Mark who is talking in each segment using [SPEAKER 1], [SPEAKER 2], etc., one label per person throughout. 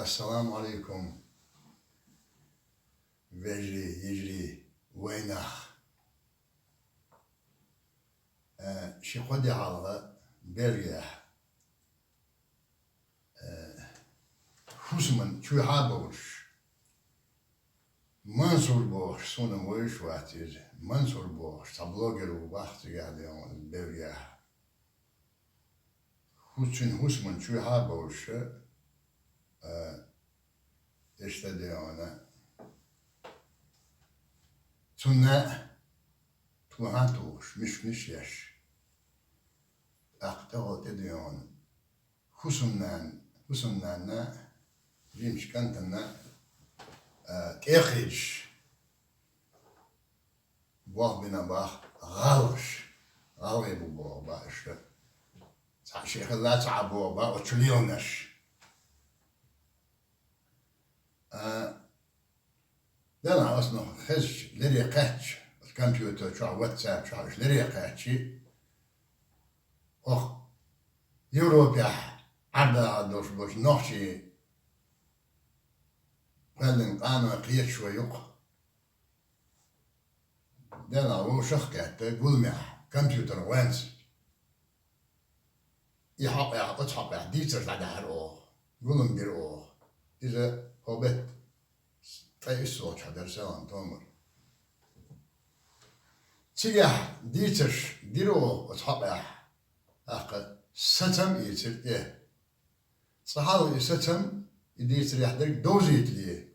[SPEAKER 1] Esselamu Aleyküm. Vecri, Yecri, Veynah. Şikhodi halga, Belge. Husman, Çuha boğuş. Mansur boğuş, sonu boğuş vaktiz. Mansur boğuş, tablogeru vakti geldi onun Belge. Husman, Çuha boğuş. İşte diyor ona. Sonra tuhan tuğuş, müşküş yaş. Akta o diyor ona. Husumdan ne? Jimş kantana tekiş. Bah bina bah galış. Galı bu bah işte. Şeyhler çabu bah o çülüyorlar. ده أنا أصلا خش لري قاتش الكمبيوتر شو واتساب شو لري قاتشي أخ يوروبيا عدا دوش بوش نوحشي قالن قانون قيت شوي يق ده أنا هو شخ قات قول مع كمبيوتر وانس يحق أصحاب ديتر على هرو قولن بيرو إذا هو بيت تأسوش هذا سلام تومر. تيجي ديتر ديرو وتحقق أخذ ستم يتر إيه صحابي ستم ديتر يحضر دوزيت ليه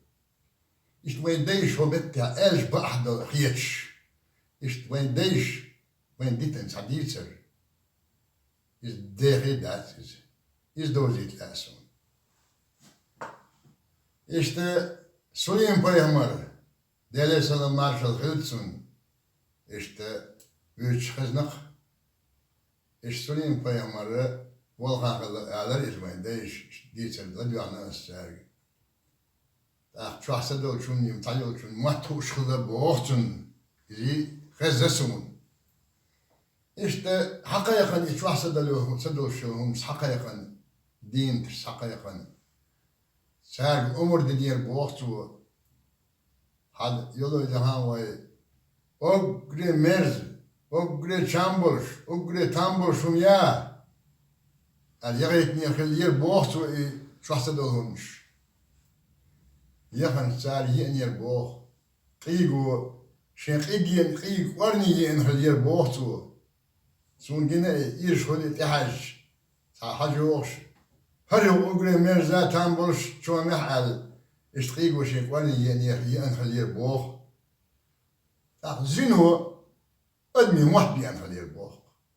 [SPEAKER 1] إيش وين ديش هو بتاع إيش بأحد خيش إيش وين ديش وين ديتن سعديتر إيش ديري دات إيش دوزيت لاسون إيش Söyleyeyim peygamber, Delesa'nın Marshall Hudson, işte büyük kıznak, işte söyleyeyim peygamber, Volkan kızı ağlar izmayında, işte diyeceğiz, diyana ister. Çoğası da olsun, yumtayı olsun, matuş kızı boğuşsun, bizi kızısın. İşte hakka yakın, çoğası da olsun, hakka yakın, dindir, hakka yakın. Sağ umur dediğer boğuştu. Had yolu jahan vay. O gre merz, o gre çambur, o gre tambur şumya. Al yağıtni yakılır boğuştu şahsa dolmuş. Yahan sağ yer boğ. Qigu şeqigiyen qig varni yen yer boğuştu. Sun gene iş holi tehaj. Sahaj yoğuş. هر يقول مرزا تنبرش شو محل اشتقيق وشيك واني يعني ينخلير بوخ زينو ادمي محبي ينخلير بوخ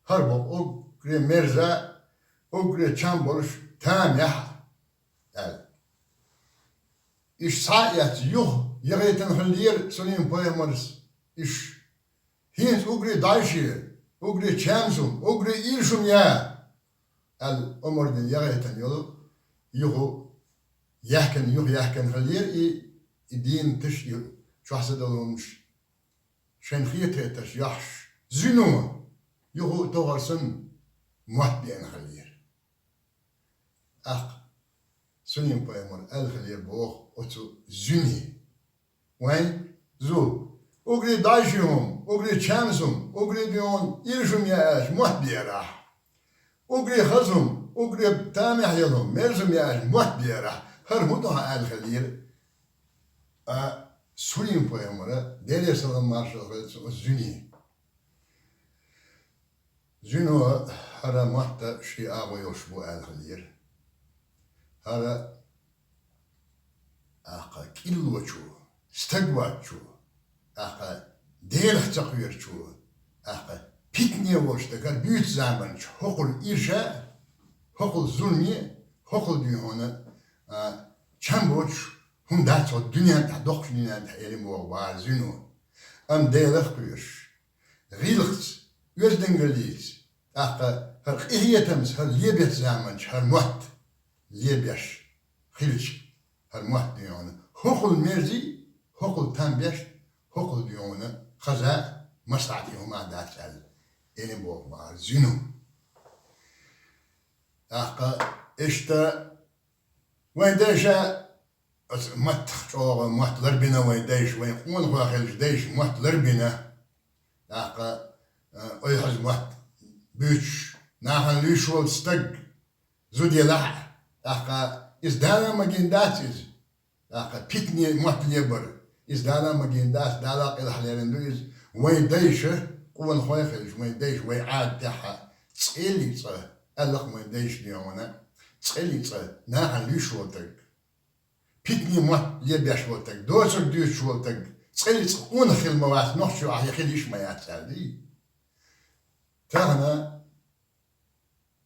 [SPEAKER 1] هر بوخ اقري مرزا اقري تنبرش تام يح اش ساعات يوه يغي تنخلير سليم بايمرس اش هينس اقري دايشي اقري تشامسوم اقري ايرشوم يا الأمر دي يغيتن يلو يهو يحكن خلير دين تش شو حسد لهمش شن خيته تش يحش زينو يهو توغرسن محبين خلير أخ سنين بايمر الخلير بوخ أتو زيني وين زو أقري دايشهم أقري تشامسهم أقري ديون إيرشم ياش محبيرا أقري خزم أقري تامح يلهم مرزم ياش محبيرة هر مدها الخليل سوريم بويمرة ديري سلام مارشال زوني زونو هذا محتا شيء أبو يشبو الخليل هذا أقا كيلو شو استقبات شو أقا ديلخ تقوير شو أقا Pitniye boştakar büyük zaman hokul irşa, hokul zulmi, hokul diyor ona çamboç hundat o dünyada dokşundan elim o var zinu am deyler kuyur rilx yüzden geliz akta her ihyetemiz her libet zaman her muht libeş hilç her muht diyor ona hokul merzi hokul tambeş hokul diyor ona kaza masati huma datsel elim bu var zinu. Akka işte وين ديشة مت شو مت لربنا وين ديش وين قون هو خلش ديش مت لربنا ناقة أي حز مت بيش ناقة ليش والستج زودي لح ناقة إزدانا مجنداتيز ناقة بيتني مت ليبر إزدانا مجندات دالا إلى حليرندو إز وين ديشة قون هو خلش وين ديش وين عاد تحا تسقيلي صار ألق وين ديش ديونا تسقيلي صار ناقة ليش والتج بيتني مات ليبيا شوتك دوسر ديوش شوتك تسقيلي تقون خيل موات نخشو أحيا خيليش ما ياتسالي تاهنا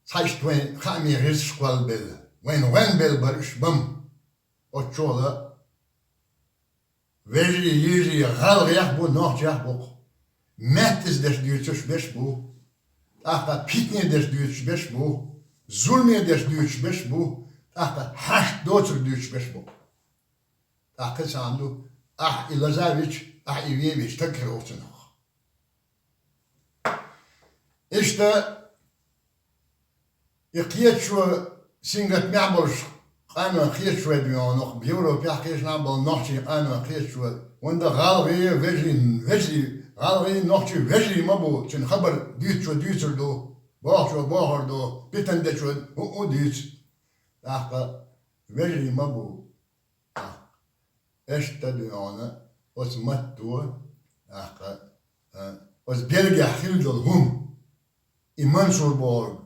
[SPEAKER 1] صايشت وين خامي غير شقوال بيل وين بيل برش بم وتشولا ويجي يجي غالغ يحبو نوح يحبو ماتز دش ديوتش بش بو تاقا بيتني دش ديوتش بش بو زولمي دش ديوتش بش بو تاقا حشت دوسر ديوتش بش بو أحكي عنده إلازافيتش إيفيفيتش تكر أوتنخ إشتا يقيت شو سينغت معبرش أنا قيت شو بيانوخ بيورو بيحكيش نعبر نحشي أنا قيت شو وندا غالغي وجري غالغي نحشي وجري مبو شن خبر ديت شو ديتر دو باهر دو بيتن شو هو ديت أحكي وجري مبو اشتديانا os mattua aka os belga hildel hum I Mansurborg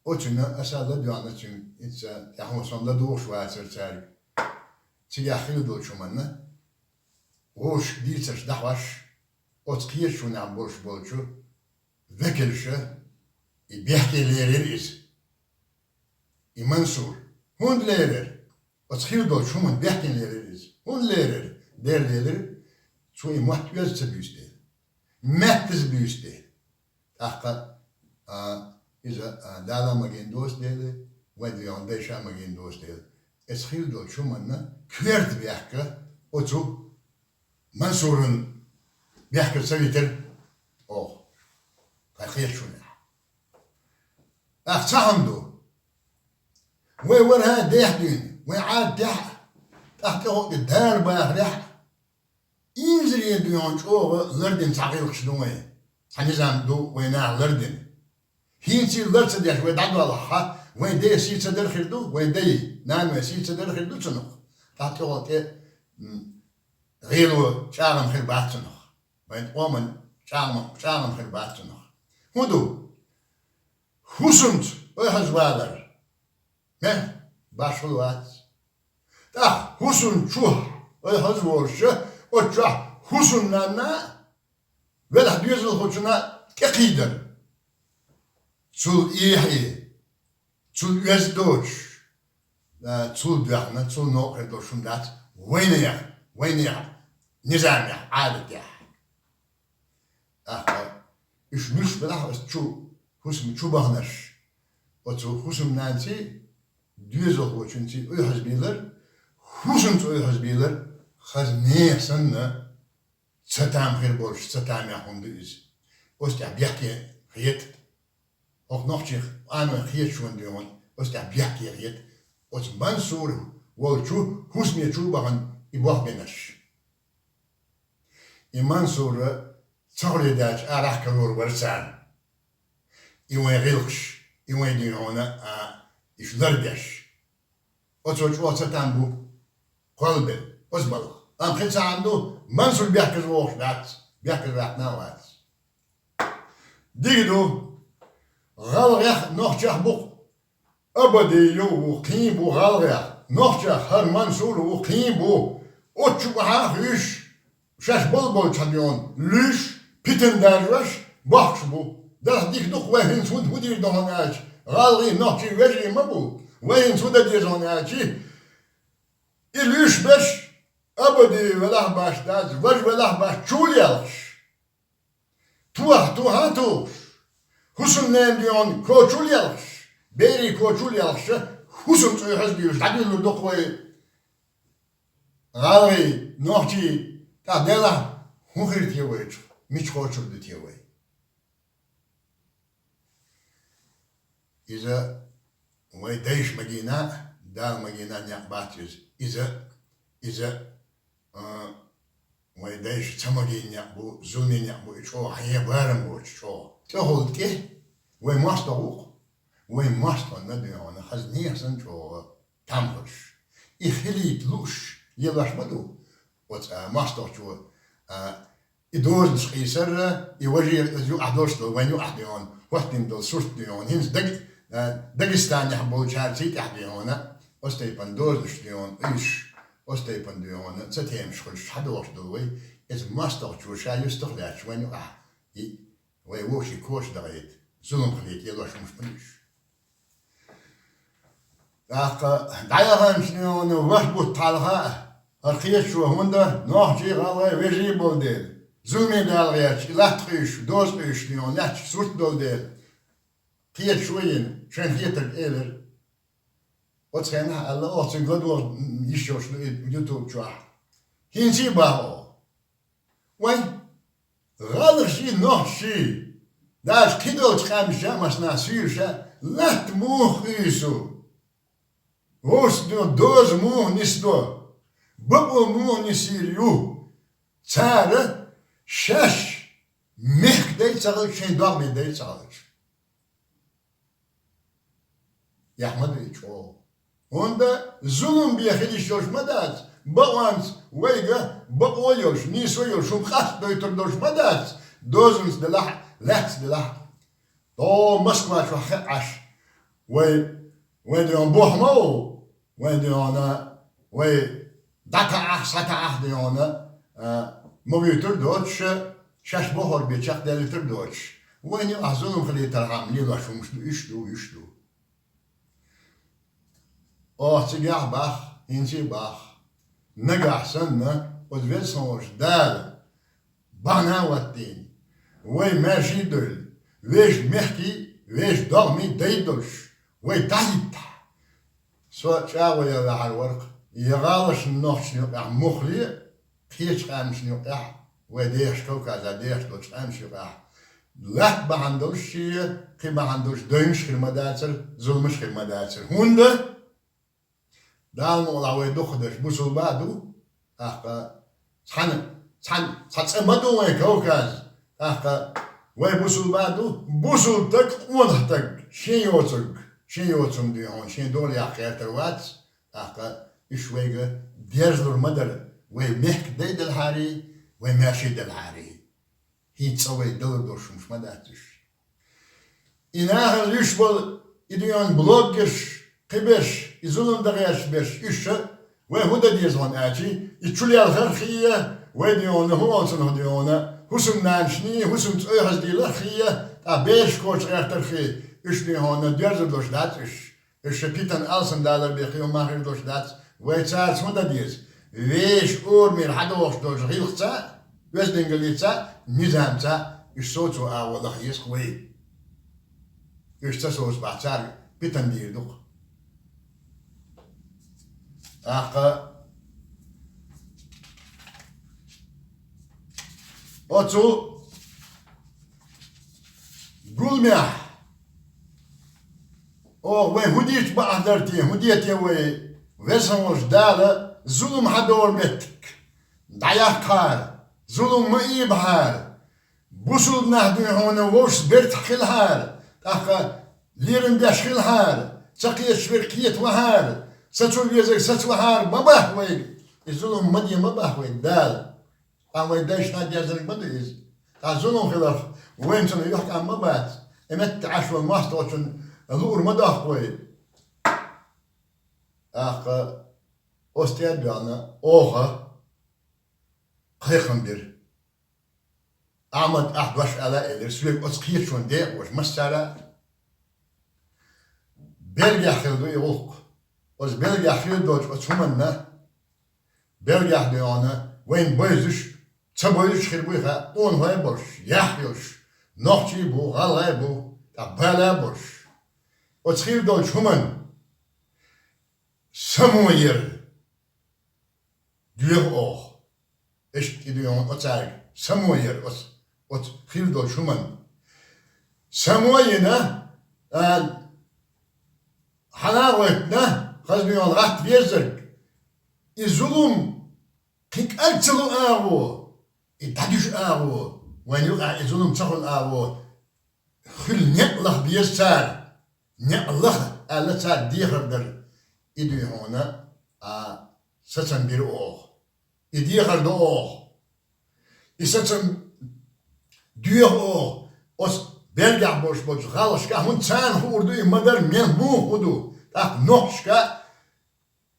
[SPEAKER 1] ochina asada diana chin itsa yahmo sonda do schwarzer tsari tiga hildel chumanna rosh ditsach dahwash os kier schon am borsch bolchu wekelsche I behkelerer is I Mansur hund lerer os hildel chuman behkelerer is hund lerer derleler şu muhtemel sebüste mettes büste akka iza dala magen dost dele ve diyan beşa magen dost dele eshil do şu manna kürt biyakka otu Mansur'un biyakka seviter oh takiyet şuna aksahamdu ve verha dehdin ve ad deh تحت الدار باهرح إنزري ديون شو لردن تعقيل شنوه حنزام دو وينا لردن هينسي لرد سديش ويدعو الله وين دي سي تدر خردو وين دي نانو سي تدر خردو تنخ تحت وقت غيرو شاغم خربات تنخ وين قومن شاغم خربات تنخ هدو حسنت ويحزوالر نه باشلوات تا حسن چوه ای هزورشه و چه حسن نه ولی دیوزل خوشنا که قیدر چول ایهی چول یزدوش چول بیاخنا چول نوکر دوشم دات وینیا نظامی عادت iş müş belah çu husm çu bahnaş o çu husm nansi diyozo hoçunci öy hazbiler husm öy hazbiler hazne sanna satam her borç satam ya hundiz osta biaki hiyet auch noch sich ana hiyet schon diyon osta biaki hiyet os Mansur wol çu husm çu bahan ibah benaş Mansur'a صغريداش أراح كرور ورسان يوين غلقش يوين ديونا إيش دردش أتوش واتساتامبو قلبي أزبل أم خلص عنده منصور بيحكي روح بات بيحكي راح نوات ديدو غلغيخ نوخجح بوق أبدي يو وقيم بو غلغيخ نوخجح هر منصور وقيم بو أتشو بحاخيش شاش بلبل تشاليون ليش Pitten derviş bak bu. Das dik doch wehin sud hudir dohanach. Galgi nochi veji mabu. Wehin sud dir dohanachi. İlüş beş abadi velah baştaz. Vaj velah baş çulyalış. Tuha tu. Husun nem diyon koçulyalış. Beri koçulyalış. Husun tu hazbiyor. Tadil doch we. Galgi nochi ta dela huhir tiwech. Miç koçurdu tiyavay. İza vay değiş medina دالما جينا نعباتيز إذا ويدايش تماجين يعبو زونين يعبو إشوا هي بارم بو إشوا تقول كه وين ماستوق وين ماستو ندي أنا خزني أحسن شو تامرش يخلي تلوش يلاش مدو وت ماستو شو يدور نسقيسر يواجه يو أحدوش لو وين يو أحديون وقتين دول سورتيون هنس داغستان يحبو شارتي تحديونا أستيبان دور نشتيون إيش أستيبان ديون تتهم شخص حدوش دوي إذا ماستو شو شا يستخدش وين يو أح ويوشي كوش دغيت زلم خليت يلاش مش منيش دعيها مشنون وشبو طالها الخيش شو هوندا نوحجي غالي ويجي بولديل زومي دالغيش لا تخيش دوز خيش ديون لا تشورت دولديل خيش شوين شن خيتك إيلر وتخينا الله أحسن قدوة يشوش يوتيوب شوح هنسي باهو وين غالغ شي نوح شي داش كيدو تخامشا مسنا سيرشا لا تموخ إيسو وش دوز موه نسدو بابو موه نسيريو تاره شش مهك داي تغلق شين داغمي داي تغلق يا أحمد إيشو هوندا ظلم بيخلي شوش مدات بوانس ويجا بقوليوش نيسويوش ومخاص دويتر دوش مدات دوزنس دلح لحس دلح تو مسكوا شو عش وين يوم بوحمو وين يونا وين دكا ستا ديونا مويتر دوتش شاش بوهر بيتشاق دلتر دوتش وين يوم أحزنهم خلي ترعام ليلا شو مش يشدو تجاه باخ إنسي باخ نجح سنة وتفيد صوش دال بنا واتين وي ماشي دول ويش محكي ويش ضغمي ديدوش وي تايت سو شاوي يا على الورق يغالش النوح شنو مخلي خيش خام شنو وديش كوكا ديش دوش خام شنو لا بهندوش شيء كي بهندوش دينش خير مداتر ظلمش خير مداتر هونده دال مولا ويدخدش بوسو بعدو تسمدو وين كوكاز وين بوسو بعدو بوسو تك ونحتك شين يوتسم ديون شين دول يا خير تروات إيش ويجا ديرزلور مدر وين مهك ديد الحاري وين ماشي دالحاري هي تسوي دوش مش مداتش إنها يشبل إديون بلوغش قبش يزولون دغياش بش إيش وهذا ديزون آتي يتشولي الخرخية وديونه هو أصله ديونه حسن نانشني حسن تأهز دي الخية تابيش كوش أخترخي إيش ديونه ديرز دوش داتش إيش بيتن ألسن دالر بيخيو ماهر دوش دات ويتسال سوندا ديز ويش أورمير حدا وقت دوش غيلختا ويش دينجليتا ميزانتا إيش صوتو أول خيس قوي إيش تسوس بعتار بيتن دير دوق أتو قول ميح وين هديت بأحضرتي هديتي ويسموش دالة ظلم حدور بيتك ضياق هار ظلم مئيب هار بوصل نهدو هون ووش بيرت خيل هار ليرن بيش خيل هار تقيت شبركيت وهار ستول يزك ستوهار مباه وين الظلم مدي مباه وين دال وين دايش نادي يزرق مديز الظلم خلاف وين تنو يحكي عن مبات امت عشو الماستوشن الور مداه وين أستياد جانا أوها خيخن بير أحمد أحدوش على إلير سويك أسخير شون ديق وش مسارة بيرجع خلدو يغلق وز بيرجع خلدوش أتهمنا بيرجع ديانا وين بيزش تبويش خربويها اون هاي برش يحيوش نوحتي بو غالغاي بو تبالا برش أتخير دوش همان سموير ديوغ أوه إيش تديون أتعرف سموير أتخير دوش همان سموينا حلاوتنا خزبيون راح تبيزرك الظلم كيك أرتلو آغو إتدش آغو وين يقع الظلم تخل آغو خل نقلخ بيسار نقلخ ألا تار ديخر در إدو هنا ستن بير أوغ إديخر دو أوغ إستن ديوغ أوغ أس بلغ بوش بوش غالشكا هون تان هوردو إمدر من مو هودو تاك نوحشكا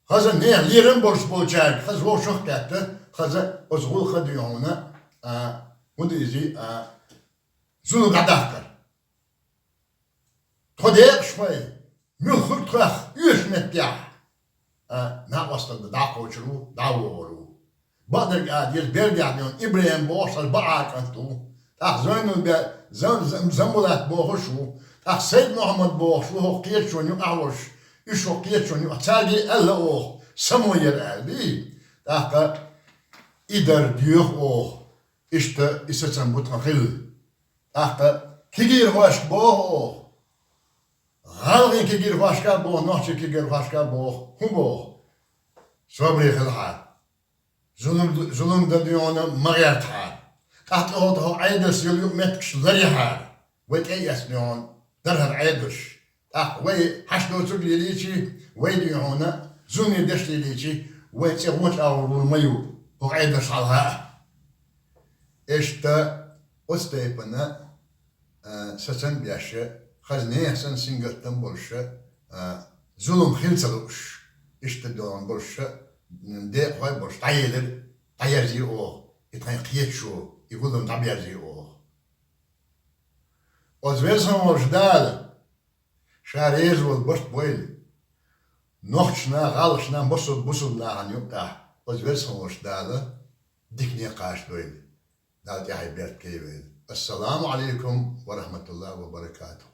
[SPEAKER 1] خزا نيه ليرن بوش بوشاك خز هو شوخ كاتا خزا أس غول خدو هنا هودو إزي زونو غدافكر توديك شوي ميل خلق تخ يوش متياح نا وصل داقو شرو داورو بعدك قاعد يلبرجع ديون إبراهيم بوش البعاك أنتو تاخ زينو زمولات بوشو تاخ سيد محمد بوشو هو قيتشون يو أعوش إيشو قيتشون يو أتاجي ألا أوه سموير ألبي تاخ إدر ديوخ أوه إشتا إستن بوتنخل تاخ كيجير واش بوه غالغين كيجير واشكا بوه نوحشي كيجير واشكا بوه هم بوه صبري خلحال ظلم دديون مغيرت حال تحت أوضه عيدس يليو متكش ذريحال ويت أي أسنيون درها عيدش وي حشدو تقلي ليشي ويدي هنا زوني دشتي ليشي ويت يغوش أو الميو هو عيدش علىها إشتا أستيبنا سسن بياشي خزنيه سن سنگتن بولشه ظلم خلصلوش إشتا دون بولشه ده خواهی باش تاییدر تایرزی او ایتخای قیت شو ایگودم تبیرزی او از ویسم وجدال شهریز ول باشت بویل نخشنا غالشنا بسود ناهن یبقى از ویسم وجدال ديكني قاش دويل دالتي هاي بيرت كيويل السلام عليكم ورحمة الله وبركاته